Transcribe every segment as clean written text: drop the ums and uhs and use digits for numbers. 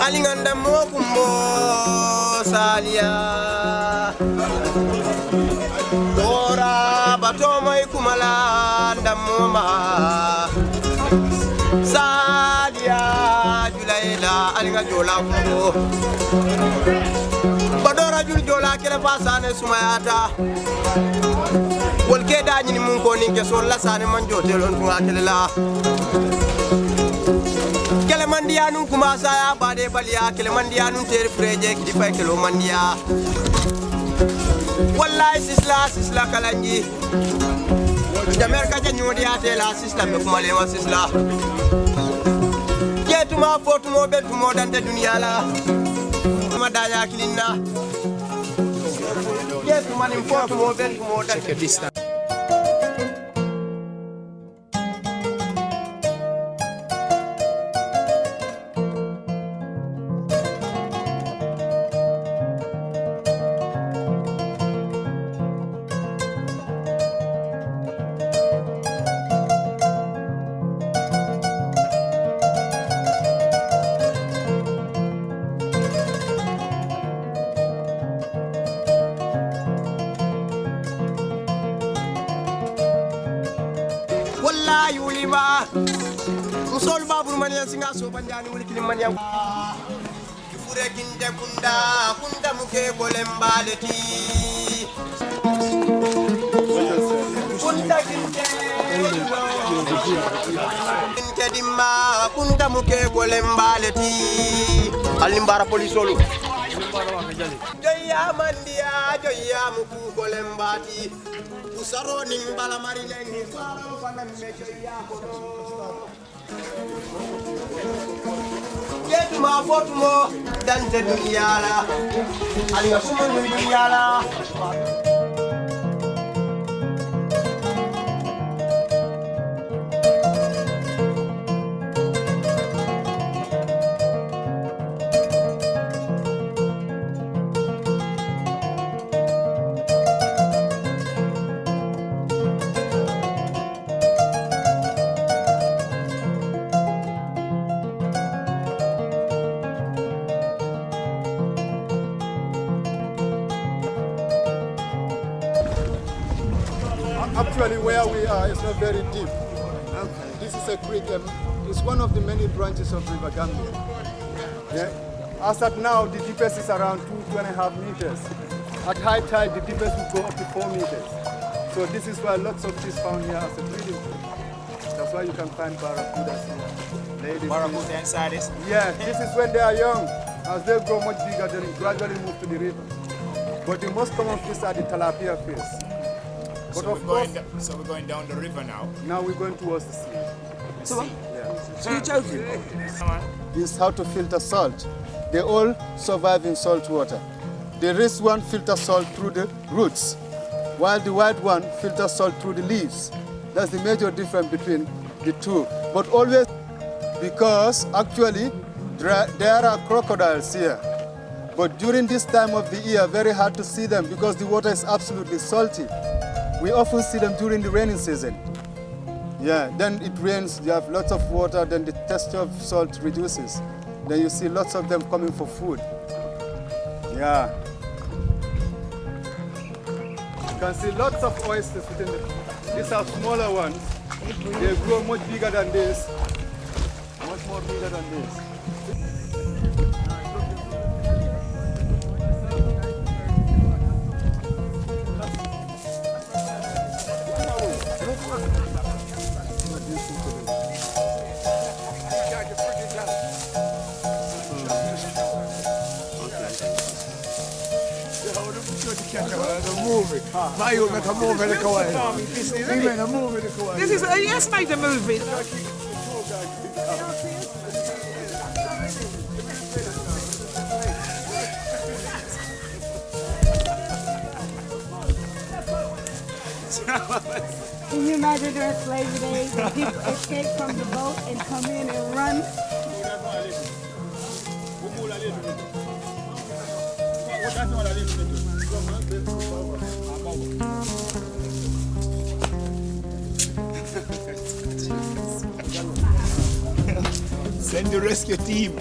Alinganda mokumbo salia Dora batoma ikumala ndamoma salia julaila alinga jola kumbo Badora jul jola kele pasane sumayata Wolke dañi ni mun ko ninke so la sane man jotelon fu atele la Kele mandiya nun kuma saya bade baliya kele mandiya nun teri freje kidi fay kelo mandiya wallahi Sizzla Kolonji jamer ka nyodi ate la Sizzla me kuma le ma Sizzla ketuma fotumo betumo dante duniya la ma daya kilinna ketuma ni fotumo betumo dante Wallahi uliba musol babur maniya singa so banjani wuli kilim maniya fure kinde kunda muke kolembaleti kunda kinde kedimma kunda muke kolembaleti alimbara polisolu joya mandiya joya muku kolembati Usaro nimbala marileni faro fana mejo yakono Yetu ma fotumo dante duniyala Alinga sumo duniyala Actually, where we are is not very deep. Okay. This is a creek. It's one of the many branches of River Gambia. Yeah. As at now, the deepest is around 2.5 meters. At high tide, the deepest will go up to 4 meters. So this is why lots of fish found here as a breeding pool. That's why you can find barracudas here. Barracuda inside this? Yeah, this is when they are young. As they grow much bigger, they gradually move to the river. But the most common fish are the tilapia fish. But so, of course, so we're going down the river now? Now we're going towards the sea. So, yeah. So you're joking? This is how to filter salt. They all survive in salt water. The red one filters salt through the roots, while the white one filters salt through the leaves. That's the major difference between the two. But always, because actually there are crocodiles here. But during this time of the year, very hard to see them because the water is absolutely salty. We often see them during the rainy season. Yeah, then it rains, you have lots of water, then the texture of salt reduces. Then you see lots of them coming for food. Yeah. You can see lots of oysters within these are smaller ones. They grow much bigger than this. Much more bigger than this. This is yes, made a movie. Can you imagine during slavery days, people escape from the boat and come in and run? Send the rescue team.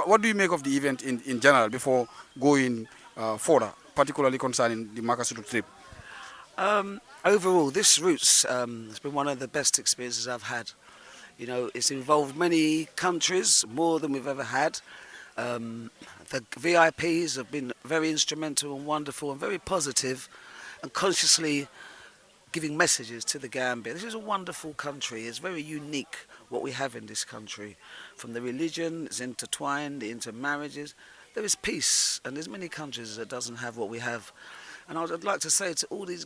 What do you make of the event in general before going further, particularly concerning the Makasutu trip? Overall, this route's has been one of the best experiences I've had. You know, it's involved many countries, more than we've ever had. The VIPs have been very instrumental and wonderful and very positive and consciously giving messages to the Gambia. This is a wonderful country. It's very unique what we have in this country. From the religion, it's intertwined, the intermarriages. There is peace, and there's many countries that doesn't have what we have. And I'd like to say to all these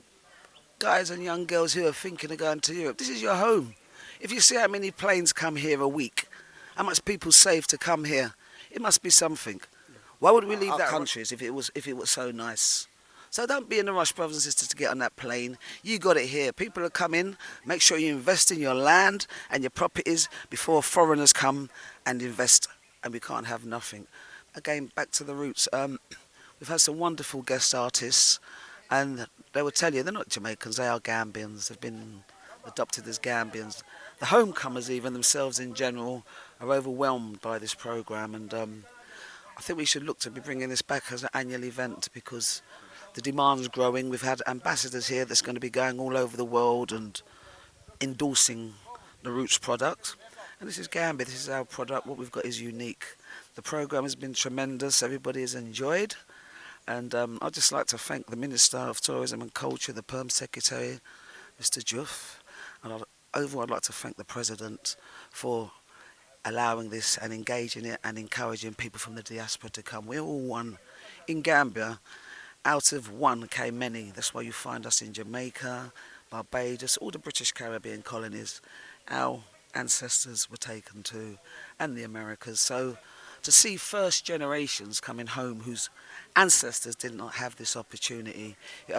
guys and young girls who are thinking of going to Europe, this is your home. If you see how many planes come here a week, how much people save to come here, it must be something. Why would we leave that countries if it was so nice? So don't be in a rush, brothers and sisters, to get on that plane. You got it here. People are coming. Make sure you invest in your land and your properties before foreigners come and invest, and we can't have nothing. Again, back to the roots. We've had some wonderful guest artists, and they will tell you they're not Jamaicans, they are Gambians. They've been adopted as Gambians. The homecomers even themselves in general are overwhelmed by this programme, and I think we should look to be bringing this back as an annual event because the demand's growing. We've had ambassadors here that's going to be going all over the world and endorsing the Roots product. And this is Gambia, this is our product. What we've got is unique. The programme has been tremendous, everybody has enjoyed. And I'd just like to thank the Minister of Tourism and Culture, the Perm Secretary, Mr. Juff. And overall I'd like to thank the President for allowing this and engaging it and encouraging people from the diaspora to come. We're all one in Gambia. Out of one came many. That's why you find us in Jamaica, Barbados, all the British Caribbean colonies. Our ancestors were taken to, and the Americas. So to see first generations coming home whose ancestors did not have this opportunity, it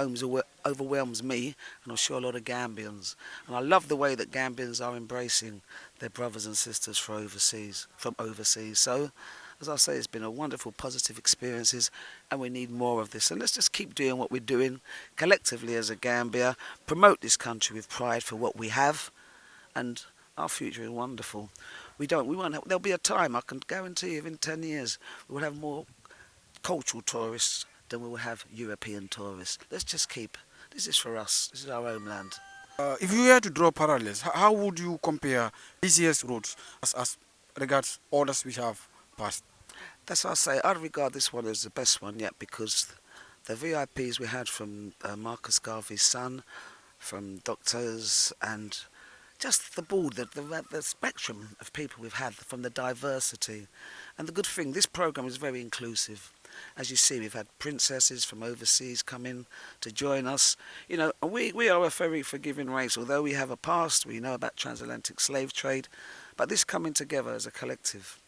overwhelms me, and I'm sure a lot of Gambians. And I love the way that Gambians are embracing their brothers and sisters from overseas. So as I say, it's been a wonderful, positive experiences, and we need more of this. And let's just keep doing what we're doing collectively as a Gambia, promote this country with pride for what we have, and our future is wonderful. There'll be a time, I can guarantee you, in 10 years, we will have more cultural tourists than we will have European tourists. Let's just keep, this is for us, this is our homeland. If you were to draw parallels, how would you compare this year's routes as regards orders we have passed? That's what I say. I regard this one as the best one yet, because the VIPs we had from Marcus Garvey's son, from doctors, and just the board, the spectrum of people we've had, from the diversity. And the good thing, this program is very inclusive. As you see, we've had princesses from overseas come in to join us. You know, and we are a very forgiving race. Although we have a past, we know about transatlantic slave trade, but this coming together as a collective.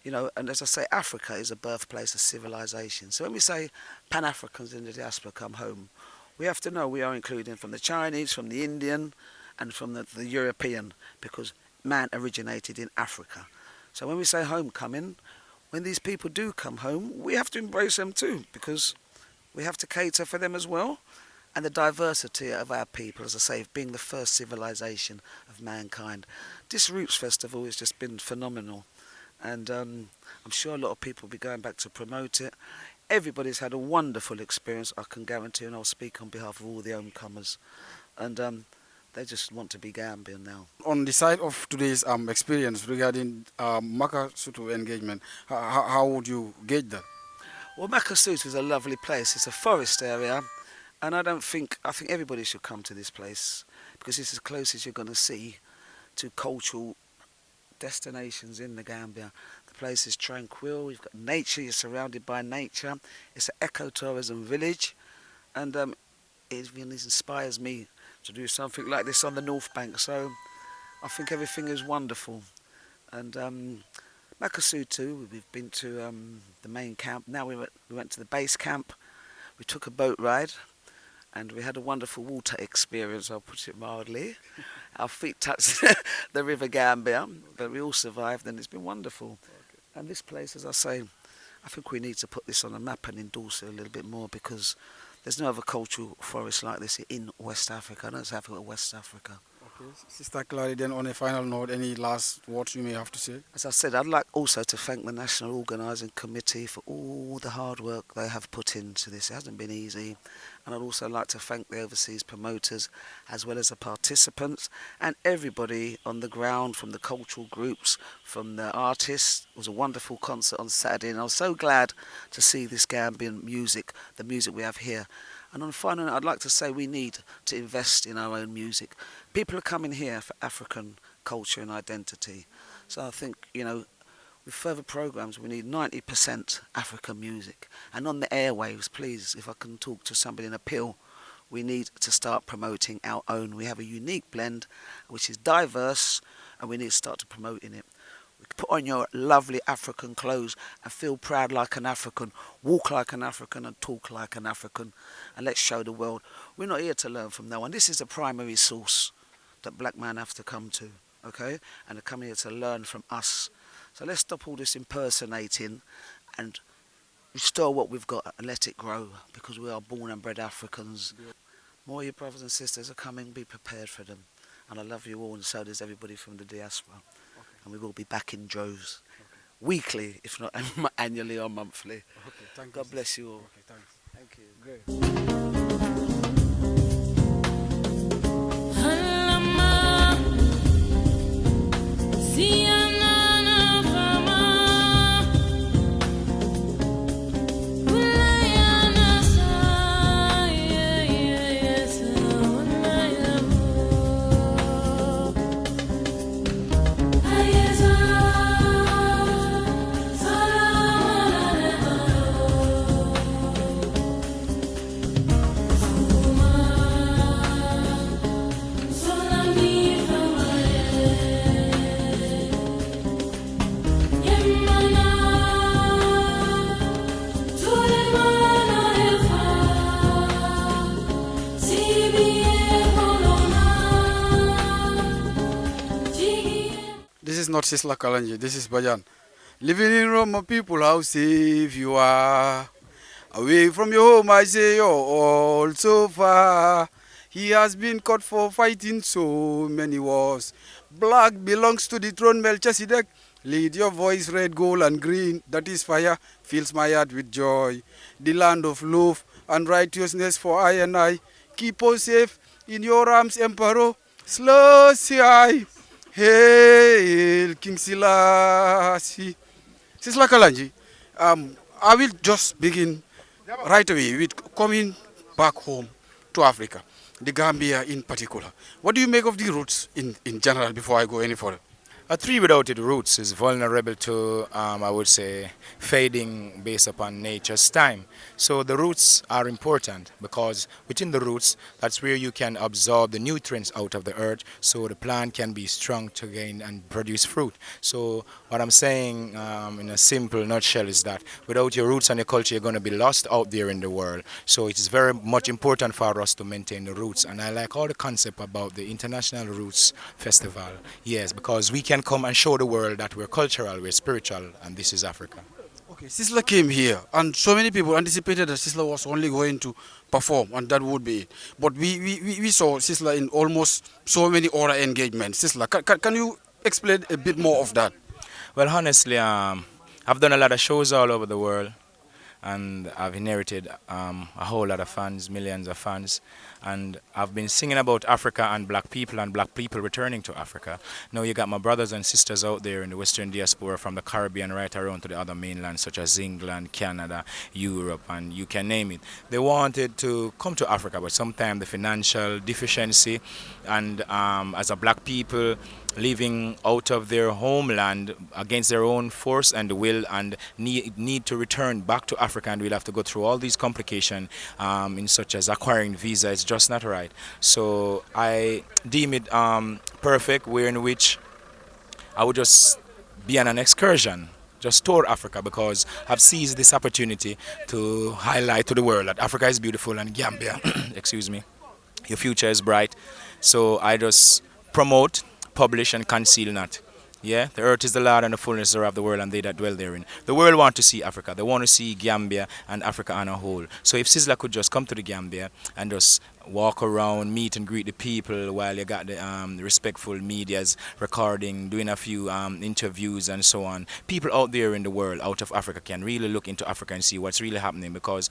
You know, and as I say, Africa is a birthplace of civilization. So when we say Pan-Africans in the diaspora come home, we have to know we are including from the Chinese, from the Indian, and from the European, because man originated in Africa. So when we say homecoming, when these people do come home, we have to embrace them too, because we have to cater for them as well. And the diversity of our people, as I say, being the first civilization of mankind. This Roots Festival has just been phenomenal. And I'm sure a lot of people will be going back to promote it. Everybody's had a wonderful experience, I can guarantee, and I'll speak on behalf of all the homecomers. And they just want to be Gambian now. On the side of today's experience regarding Makasutu engagement, how would you gauge that? Well, Makasutu is a lovely place. It's a forest area, and I think everybody should come to this place, because it's as close as you're going to see to cultural destinations in the Gambia. The place is tranquil, you've got nature, you're surrounded by nature. It's an ecotourism village, and it really inspires me to do something like this on the North Bank. So I think everything is wonderful. And Makasutu, we've been to the main camp. Now we went to the base camp. We took a boat ride, and we had a wonderful water experience, I'll put it mildly. Our feet touched the River Gambia, but we all survived, and it's been wonderful. And this place, as I say, I think we need to put this on a map and endorse it a little bit more, because there's no other cultural forest like this in West Africa. I don't say Africa, West Africa. Okay. Sister Clarrie, then on a final note, any last words you may have to say? As I said, I'd like also to thank the National Organising Committee for all the hard work they have put into this. It hasn't been easy. And I'd also like to thank the overseas promoters, as well as the participants, and everybody on the ground, from the cultural groups, from the artists. It was a wonderful concert on Saturday, and I was so glad to see this Gambian music, the music we have here. And on a final note, I'd like to say we need to invest in our own music. People are coming here for African culture and identity. So I think, you know, with further programs, we need 90% African music. And on the airwaves, please, if I can talk to somebody in Appeal, we need to start promoting our own. We have a unique blend, which is diverse, and we need to start to promoting it. Put on your lovely African clothes and feel proud like an African, walk like an African and talk like an African, and let's show the world. We're not here to learn from no one. This is the primary source that black men have to come to, okay? And they're coming here to learn from us. So let's stop all this impersonating and restore what we've got and let it grow, because we are born and bred Africans. More of your brothers and sisters are coming, be prepared for them. And I love you all, and so does everybody from the diaspora. And we will be back in droves, weekly, if not annually or monthly. Thank God you. bless you all. Thanks. Thank you. Great. This is not Sizzla Kolonji, this is Bajan. Living in Rome, my people, how safe you are. Away from your home, I say you're all so far. He has been caught for fighting so many wars. Black belongs to the throne, Melchizedek. Lead your voice, red, gold, and green. That is fire, fills my heart with joy. The land of love and righteousness for I and I. Keep us safe in your arms, Emperor. Slow, see, hail, King Selassie. Sizzla Kolonji, I will just begin right away with coming back home to Africa, the Gambia in particular. What do you make of the roots in general before I go any further? A tree without its roots is vulnerable to, I would say, fading based upon nature's time. So the roots are important because within the roots, that's where you can absorb the nutrients out of the earth so the plant can be strong to gain and produce fruit. So what I'm saying in a simple nutshell is that without your roots and your culture, you're going to be lost out there in the world. So it is very much important for us to maintain the roots. And I like all the concept about the International Roots Festival. Yes, because we can come and show the world that we're cultural, we're spiritual, and this is Africa. Okay, Sizzla came here, and so many people anticipated that Sizzla was only going to perform, and that would be it. But we saw Sizzla in almost so many other engagements. Sizzla, can you explain a bit more of that? Well, honestly, I've done a lot of shows all over the world, and I've inherited a whole lot of fans, millions of fans, and I've been singing about Africa and black people returning to Africa. Now you got my brothers and sisters out there in the Western diaspora from the Caribbean right around to the other mainlands such as England, Canada, Europe, and you can name it. They wanted to come to Africa, but sometimes the financial deficiency and as a black people living out of their homeland against their own force and will and need to return back to Africa, and we'll have to go through all these complications in such as acquiring visa. It's just not right. So I deem it perfect, where in which I would just be on an excursion, just tour Africa, because I've seized this opportunity to highlight to the world that Africa is beautiful and Gambia, excuse me, your future is bright. So I just promote, publish, and conceal not. Yeah, the earth is the Lord and the fullness thereof the world and they that dwell therein. The world want to see Africa. They want to see Gambia and Africa on a whole. So if Sizzla could just come to the Gambia and just walk around, meet and greet the people while you got the respectful medias recording, doing a few interviews and so on. People out there in the world, out of Africa, can really look into Africa and see what's really happening, because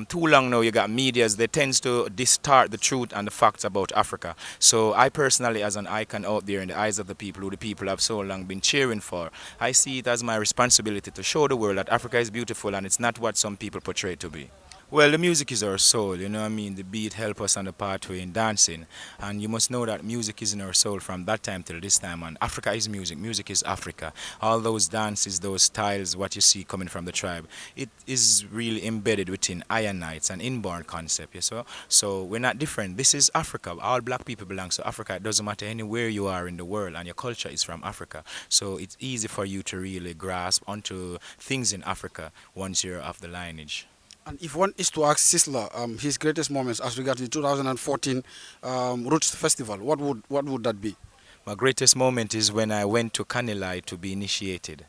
too long now you got medias, they tends to distort the truth and the facts about Africa. So I personally, as an icon out there in the eyes of the people who the people have so long been cheering for, I see it as my responsibility to show the world that Africa is beautiful and it's not what some people portray it to be. Well, the music is our soul, you know what I mean? The beat helps us on the pathway in dancing. And you must know that music is in our soul from that time till this time. And Africa is music. Music is Africa. All those dances, those styles, what you see coming from the tribe, it is really embedded within Iron Knights, an inborn concept. You know? So we're not different. This is Africa. All black people belong to Africa. It doesn't matter anywhere you are in the world, and your culture is from Africa. So it's easy for you to really grasp onto things in Africa once you're of the lineage. And if one is to ask Sizzla his greatest moments as regards the 2014 Roots Festival, what would that be? My greatest moment is when I went to Kanilai to be initiated.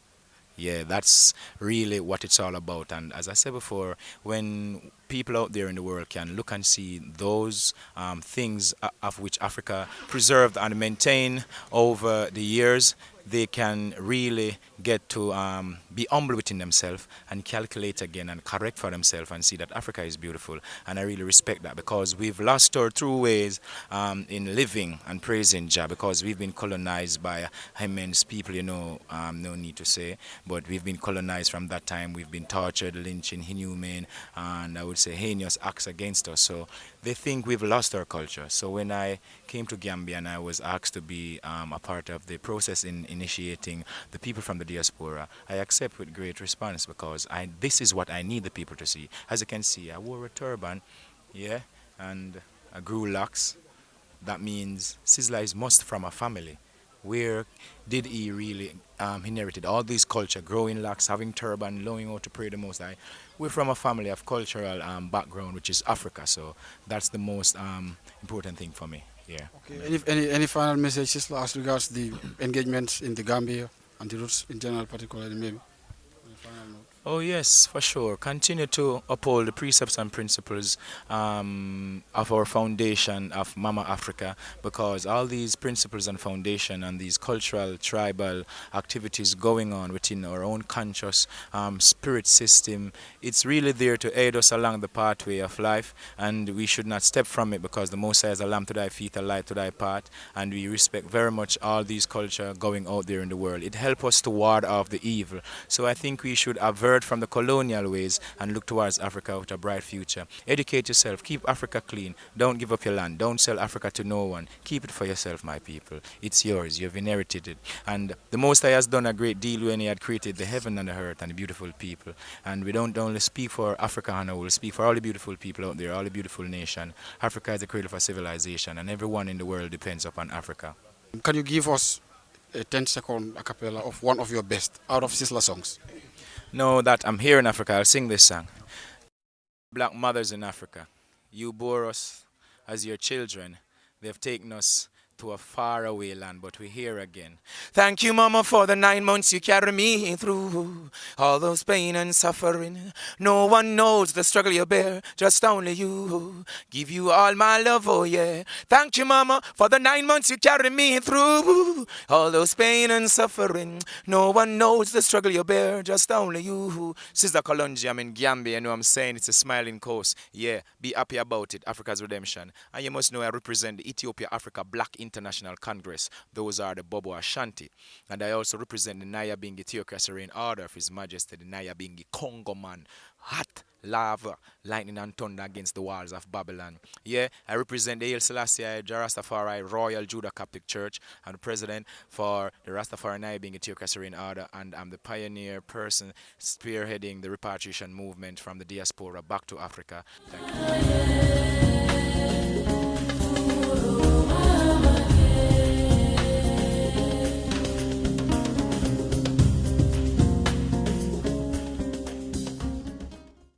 Yeah, that's really what it's all about. And as I said before, when people out there in the world can look and see those things of which Africa preserved and maintained over the years, they can really get to be humble within themselves and calculate again and correct for themselves and see that Africa is beautiful. And I really respect that, because we've lost our true ways in living and praising Jah, because we've been colonized by immense people, you know, no need to say, but we've been colonized from that time. We've been tortured, lynching, inhumane, and I would say heinous acts against us. So they think we've lost our culture. So when I came to Gambia and I was asked to be a part of the process in initiating the people from the diaspora, I accept with great response, because this is what I need the people to see. As you can see, I wore a turban, yeah, and I grew locks. That means Sizzla is must from a family. Where did he really inherited all this culture, growing locks, having turban, knowing how to pray the Most High? We're from a family of cultural background, which is Africa, so that's the most important thing for me. Yeah. Okay. Any final message, Sizzla, as regards the engagements in the Gambia and the Roots in general, particularly maybe? Oh yes, for sure. Continue to uphold the precepts and principles of our foundation of Mama Africa, because all these principles and foundation and these cultural, tribal activities going on within our own conscious spirit system, it's really there to aid us along the pathway of life, and we should not step from it, because the Most High is a lamp to thy feet, a light to thy path, and we respect very much all these culture going out there in the world. It helps us to ward off the evil. So I think we should avert from the colonial ways and look towards Africa with a bright future. Educate yourself, keep Africa clean, don't give up your land, don't sell Africa to no one. Keep it for yourself, my people. It's yours, you've inherited it. And the Most High has done a great deal when he had created the heaven and the earth and the beautiful people. And we don't only speak for Africa and we'll speak for all the beautiful people out there, all the beautiful nation. Africa is the cradle for civilization, and everyone in the world depends upon Africa. Can you give us a 10-second a cappella of one of your best out of Sizzla songs? Know that I'm here in Africa, I'll sing this song. Black mothers in Africa, you bore us as your children. They've taken us to a faraway land, but we're here again. Thank you, Mama, for the 9 months you carried me through. All those pain and suffering. No one knows the struggle you bear, just only you. Give you all my love, oh yeah. Thank you, Mama, for the 9 months you carried me through. All those pain and suffering. No one knows the struggle you bear, just only you. Sizzla Kolonji, I'm in Gambia, you know what I'm saying? It's a smiling coast. Yeah, be happy about it, Africa's redemption. And you must know I represent the Ethiopia Africa Black International Congress. Those are the Bobo Ashanti. And I also represent the Nyabingi Theocracy Reign Order of His Majesty, the Nyabingi Congo man. Hot lava, lightning and thunder against the walls of Babylon. Yeah, I represent the Haile Selassie Rastafari Royal Judah Catholic Church. I'm the president for the Rastafari Nyabingi Theocracy Reign Order, and I'm the pioneer person spearheading the repatriation movement from the diaspora back to Africa. Thank you.